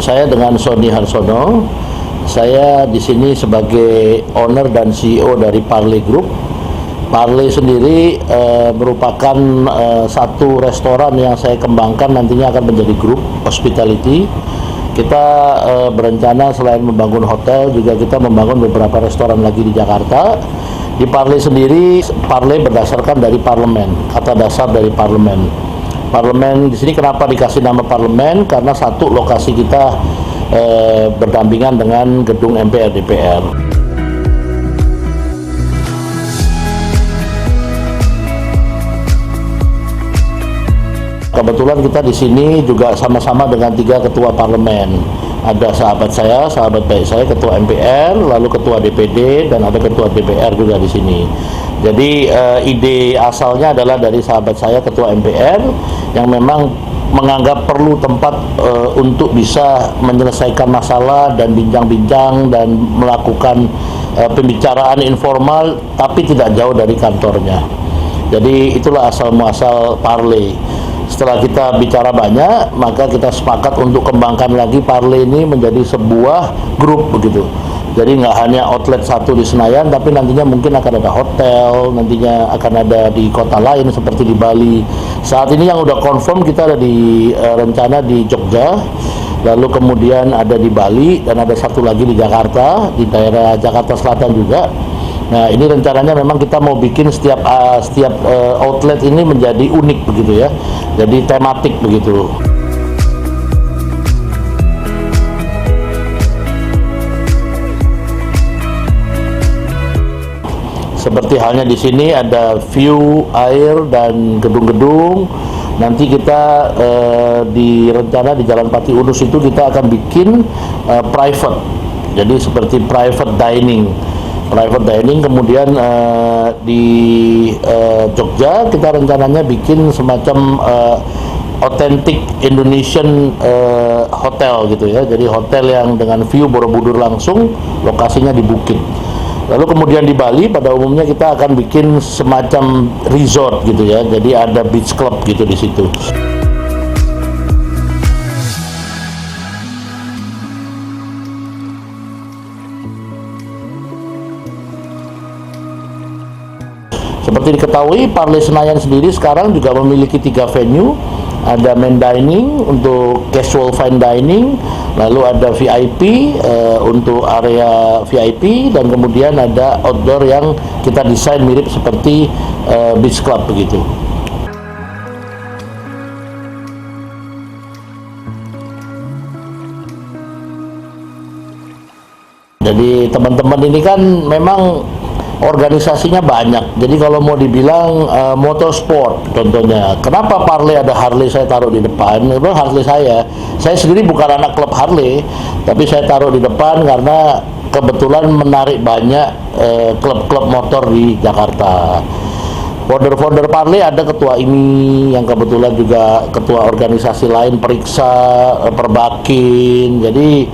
Saya dengan Sony Harsono. Saya di sini sebagai owner dan CEO dari Parley Group. Parley sendiri merupakan satu restoran yang saya kembangkan, nantinya akan menjadi grup hospitality. Kita berencana selain membangun hotel, juga kita membangun beberapa restoran lagi di Jakarta. Di Parley sendiri, Parley berdasarkan dari parlemen, kata dasar dari parlemen. Parlemen di sini kenapa dikasih nama parlemen? Karena satu, lokasi kita berdampingan dengan gedung MPR DPR. Kebetulan kita di sini juga sama-sama dengan 3 ketua parlemen. Ada sahabat saya, sahabat baik saya, ketua MPR, lalu ketua DPD, dan ada ketua DPR juga di sini. Jadi ide asalnya adalah dari sahabat saya, ketua MPR, yang memang menganggap perlu tempat untuk bisa menyelesaikan masalah dan bincang-bincang dan melakukan pembicaraan informal, tapi tidak jauh dari kantornya. Jadi itulah asal muasal Parley. Setelah kita bicara banyak, maka kita sepakat untuk kembangkan lagi Parley ini menjadi sebuah grup begitu. Jadi nggak hanya outlet satu di Senayan, tapi nantinya mungkin akan ada hotel, nantinya akan ada di kota lain seperti di Bali. Saat ini yang udah confirm kita ada di rencana di Jogja, lalu kemudian ada di Bali, dan ada satu lagi di Jakarta, di daerah Jakarta Selatan juga. Nah, ini rencananya memang kita mau bikin setiap outlet ini menjadi unik begitu ya. Jadi tematik begitu. Seperti halnya di sini ada view air dan gedung-gedung. Nanti kita di rencana di Jalan Pati Unus itu kita akan bikin private. Jadi seperti private dining, kemudian di Jogja kita rencananya bikin semacam authentic Indonesian hotel gitu ya. Jadi hotel yang dengan view Borobudur langsung, lokasinya di bukit. Lalu kemudian di Bali pada umumnya kita akan bikin semacam resort gitu ya. Jadi ada beach club gitu di situ. Seperti diketahui, Parley Senayan sendiri sekarang juga memiliki 3 venue. Ada main dining untuk casual fine dining, lalu ada VIP untuk area VIP, dan kemudian ada outdoor yang kita desain mirip seperti beach club begitu. Jadi teman-teman ini kan memang organisasinya banyak. Jadi kalau mau dibilang motorsport contohnya, kenapa Parley ada Harley saya taruh di depan? Itu Harley saya sendiri bukan anak klub Harley, tapi saya taruh di depan karena kebetulan menarik banyak klub-klub motor di Jakarta. Founder Parley ada ketua ini yang kebetulan juga ketua organisasi lain, Periksa, Perbakin. Jadi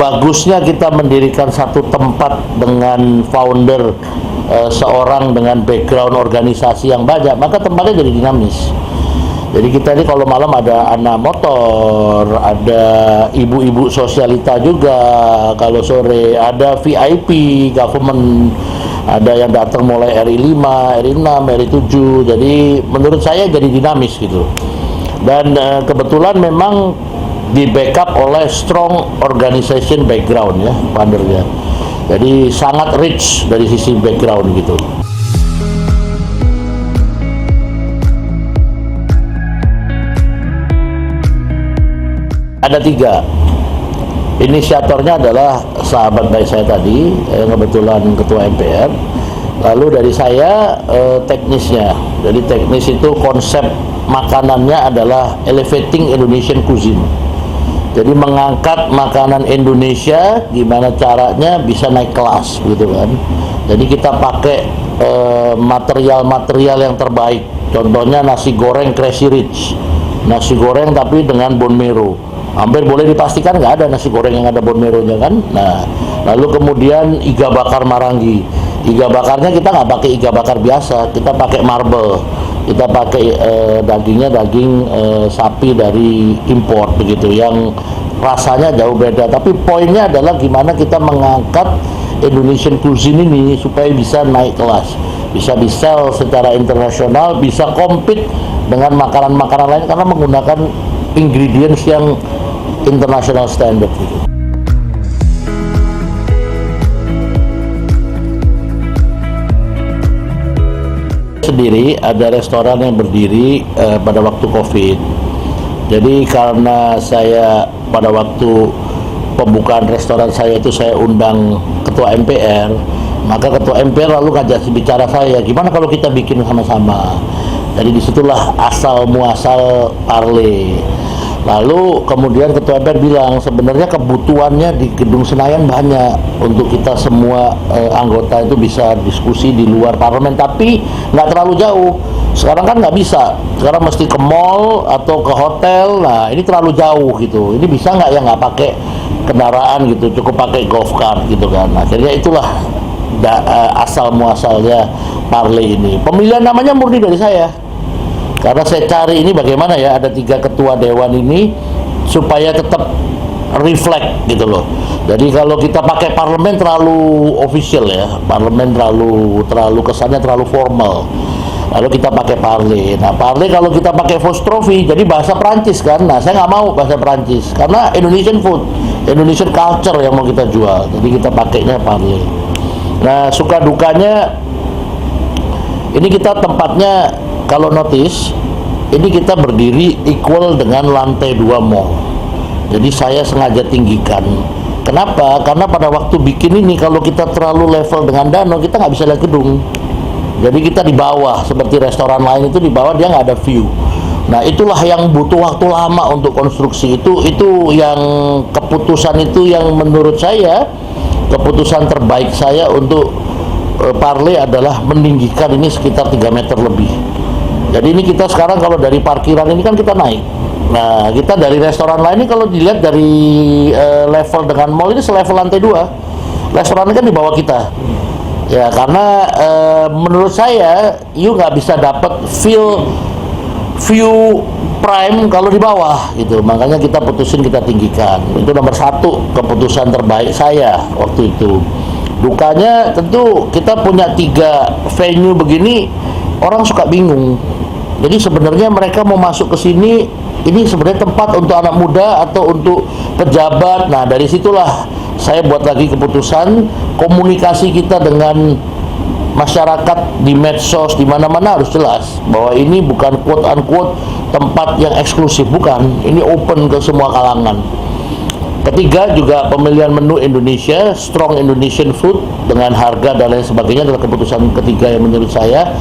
bagusnya kita mendirikan satu tempat dengan founder seorang dengan background organisasi yang banyak, maka tempatnya jadi dinamis. Jadi kita ini kalau malam ada anak motor, ada ibu-ibu sosialita juga, kalau sore ada VIP government, ada yang datang mulai RI 5, RI 6, RI 7. Jadi menurut saya jadi dinamis gitu. Dan kebetulan memang di backup oleh strong organization background ya, foundernya. Jadi sangat rich dari sisi background gitu. Ada 3. Inisiatornya adalah sahabat baik saya tadi, yang kebetulan ketua MPR. Lalu dari saya teknisnya. Jadi teknis itu konsep makanannya adalah elevating Indonesian cuisine. Jadi mengangkat makanan Indonesia gimana caranya bisa naik kelas gitu kan. Jadi kita pakai material-material yang terbaik. Contohnya nasi goreng Crazy Rich. Nasi goreng tapi dengan bone marrow. Hampir boleh dipastikan nggak ada nasi goreng yang ada bone marrow-nya kan. Nah, lalu kemudian iga bakar Marangi. Iga bakarnya kita nggak pakai iga bakar biasa, kita pakai marble. Kita pakai dagingnya daging sapi dari import begitu, yang rasanya jauh beda. Tapi poinnya adalah gimana kita mengangkat Indonesian cuisine ini supaya bisa naik kelas, bisa sell secara internasional, bisa compete dengan makanan-makanan lain karena menggunakan ingredients yang international standard gitu. Sendiri ada restoran yang berdiri pada waktu COVID. Jadi karena saya pada waktu pembukaan restoran saya itu saya undang ketua MPR, maka ketua MPR lalu ngajak bicara saya, gimana kalau kita bikin sama-sama. Jadi disitulah asal muasal Parle. Lalu kemudian ketua MPR bilang sebenarnya kebutuhannya di Gedung Senayan banyak untuk kita semua anggota itu bisa diskusi di luar parlemen, tapi nggak terlalu jauh. Sekarang kan nggak bisa, sekarang mesti ke mall atau ke hotel. Nah ini terlalu jauh gitu. Ini bisa nggak ya nggak pakai kendaraan gitu, cukup pakai golf cart gitu kan. Akhirnya itulah asal muasalnya Parle ini. Pemilihan namanya murni dari saya. Karena saya cari ini bagaimana ya ada 3 ketua dewan ini supaya tetap reflect gitu loh. Jadi kalau kita pakai parlemen terlalu official ya, parlemen terlalu kesannya terlalu formal. Lalu kita pakai Parle. Nah Parle kalau kita pakai Vost Trophy jadi bahasa Perancis kan. Nah saya nggak mau bahasa Perancis karena Indonesian food, Indonesian culture yang mau kita jual. Jadi kita pakainya Parle. Nah suka dukanya ini kita tempatnya kalau notice, ini kita berdiri equal dengan lantai 2 mall. Jadi saya sengaja tinggikan. Kenapa? Karena pada waktu bikin ini, kalau kita terlalu level dengan danau, kita nggak bisa lihat gedung. Jadi kita di bawah, seperti restoran lain itu di bawah dia nggak ada view. Nah itulah yang butuh waktu lama untuk konstruksi itu yang keputusan itu yang menurut saya keputusan terbaik saya untuk Parle adalah meninggikan ini sekitar 3 meter lebih. Jadi ini kita sekarang kalau dari parkiran ini kan kita naik. Nah kita dari restoran lain ini kalau dilihat dari level dengan mall ini selevel lantai 2. Restoran ini kan di bawah kita. Ya karena menurut saya you nggak bisa dapat view prime kalau di bawah gitu. Makanya kita putusin kita tinggikan. Itu nomor 1 keputusan terbaik saya waktu itu. Dukanya tentu kita punya 3 venue begini, orang suka bingung. Jadi sebenarnya mereka mau masuk ke sini, ini sebenarnya tempat untuk anak muda atau untuk pejabat. Nah dari situlah saya buat lagi keputusan komunikasi kita dengan masyarakat di medsos di mana-mana harus jelas bahwa ini bukan quote unquote tempat yang eksklusif, bukan. Ini open ke semua kalangan. Ketiga juga pemilihan menu Indonesia, strong Indonesian food dengan harga dan lain sebagainya adalah keputusan ketiga yang menurut saya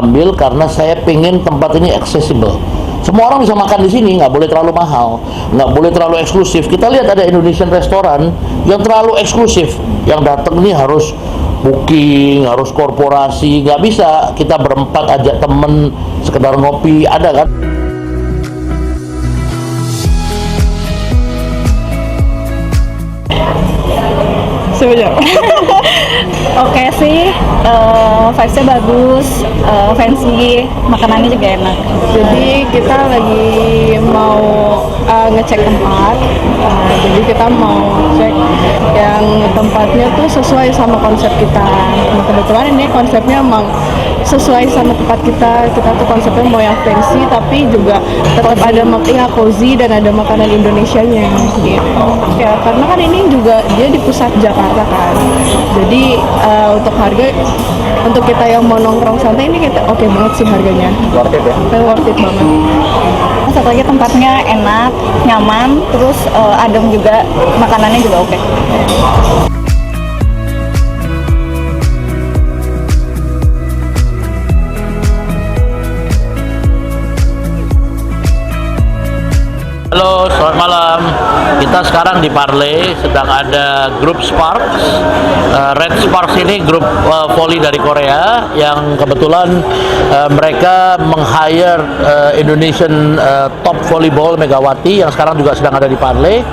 ambil karena saya pengen tempat ini accessible. Semua orang bisa makan di sini, nggak boleh terlalu mahal, nggak boleh terlalu eksklusif. Kita lihat ada Indonesian restoran yang terlalu eksklusif, yang datang ini harus booking, harus korporasi, nggak bisa. Kita berempat ajak temen sekedar ngopi, ada kan? Sebenarnya oke sih, vibes-nya bagus, fancy, makanannya juga enak. Jadi kita lagi mau ngecek tempat, jadi kita mau cek yang tempatnya tuh sesuai sama konsep kita. Nah kebetulan ini konsepnya emang sesuai sama tempat kita tuh konsepnya mau yang fancy tapi juga tetap ada cozy dan ada makanan Indonesianya gitu. Ya karena kan ini juga dia di pusat Jakarta kan, jadi untuk harga untuk kita yang mau nongkrong santai ini kita oke banget sih harganya. Worth it ya? Worth it banget. Satu lagi tempatnya enak, nyaman, terus adem juga, makanannya juga oke. Halo, selamat malam. Kita sekarang di Parle, sedang ada grup Sparks. Red Sparks ini grup voli dari Korea yang kebetulan mereka meng-hire Indonesian top volleyball Megawati yang sekarang juga sedang ada di Parle.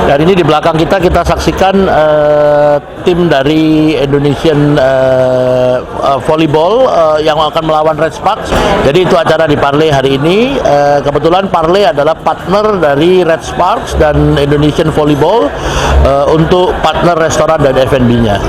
Dan ini di belakang kita saksikan tim dari Indonesian volleyball yang akan melawan Red Sparks. Jadi itu acara di Parle hari ini. Kebetulan Parle adalah partner dari Red Sparks dan Indonesian Indonesian Volleyball untuk partner restoran dan F&B-nya.